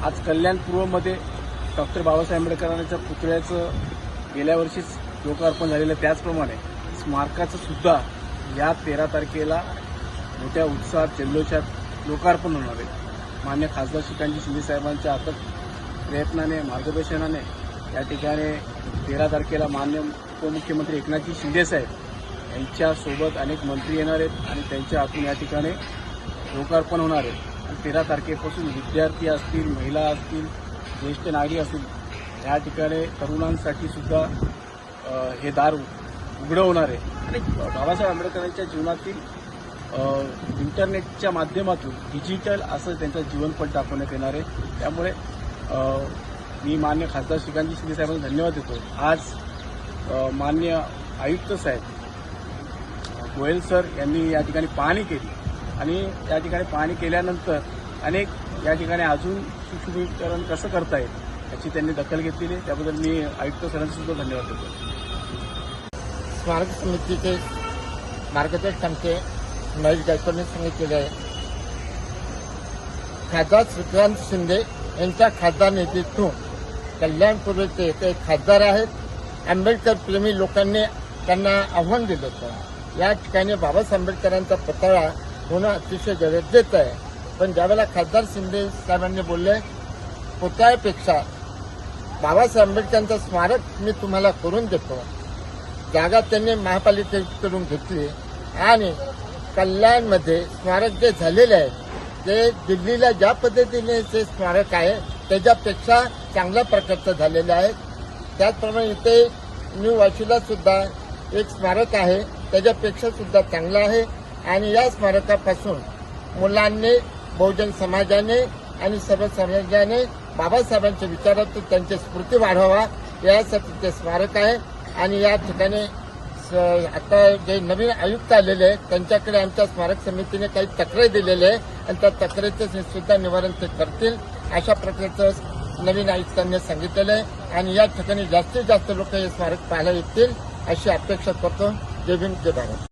आज कल्याण पूर्वमध्ये डॉक्टर बाबासाहेब आंबेडकरांच्या पुतळ्याचं गेल्या वर्षीच लोकार्पण झालेलं, त्याचप्रमाणे स्मारकाचं सुद्धा या 13 तारखेला मोठ्या उत्साहात जल्लोषात लोकार्पण होणार आहे. मान्य खासदार श्रीकांतजी शिंदे साहेबांच्या अथक प्रयत्नाने, मार्गदर्शनाने या ठिकाणी 13 तारखेला मान्य उपमुख्यमंत्री एकनाथजी शिंदे साहेब यांच्यासोबत अनेक मंत्री येणार आहेत आणि त्यांच्या हातून या ठिकाणी लोकार्पण होणार आहे. आणि 13 तारखेपासून विद्यार्थी असतील, महिला असतील, ज्येष्ठ नागरिक असतील, या ठिकाणी तरुणांसाठी सुद्धा हे दार उघडं होणार आहे. आणि बाबासाहेब आंबेडकरांच्या जीवनातील इंटरनेटच्या माध्यमातून डिजिटल असं त्यांचं जीवनपट दाखवण्यात येणार आहे. त्यामुळे मी मान्य खासदार श्रीकांतजी शिंदे साहेबांना धन्यवाद देतो. आज मान्य आयुक्त साहेब गोयल सर यांनी या ठिकाणी पाहणी केली आणि या ठिकाणी पाहणी केल्यानंतर अनेक या ठिकाणी अजून सुशोभीकरण कसं करता येईल याची त्यांनी दखल घेतलेली आहे. त्याबद्दल मी आयुक्त सरांचे सुद्धा धन्यवाद देतो. स्मारक समितीचे मार्गदर्शक आमचे महेश गायकवाडने सांगितलेले आहे. खासदार श्रीकांत शिंदे यांच्या खासदार निधीतून कल्याण पूर्वेचे ते खासदार आहेत. आंबेडकर प्रेमी लोकांनी त्यांना आव्हान दिलं होतं. या ठिकाणी बाबासाहेब आंबेडकरांचा पुतळा होणं अतिशय गरजेचं आहे. पण ज्यावेळेला खासदार शिंदे साहेबांनी बोलले पुतळ्यापेक्षा बाबासाहेब आंबेडकरांचं स्मारक मी तुम्हाला करून देतो, जागा त्यांनी महापालिकेकडून घेतली आणि कल्याणमध्ये स्मारक जे झालेले आहे ते दिल्लीला ज्या पद्धतीने ते स्मारक आहे त्याच्यापेक्षा चांगल्या प्रकारचं झालेलं आहे. त्याचप्रमाणे इथे न्यू वाशीला सुद्धा एक स्मारक आहे, त्याच्यापेक्षा सुद्धा चांगलं आहे. आणि या स्मारकापासून मुलांनी, बहुजन समाजाने आणि सर्व समाजाने बाबासाहेबांच्या विचारातून त्यांची स्मृती वाढवावा यासाठी ते स्मारक आहे. आणि या ठिकाणी आता जे नवीन आयुक्त आलेले आहेत त्यांच्याकडे आमच्या स्मारक समितीने काही तक्रारी दिलेली आहे आणि त्या तक्रारीचं सुद्धा निवारण ते करतील अशा प्रकारचं नवीन आयुक्तांनी सांगितलेलं आहे. आणि या ठिकाणी जास्तीत जास्त लोक हे स्मारक पाहायला येतील अशी अपेक्षा करतो. जय भीम, जय भारत.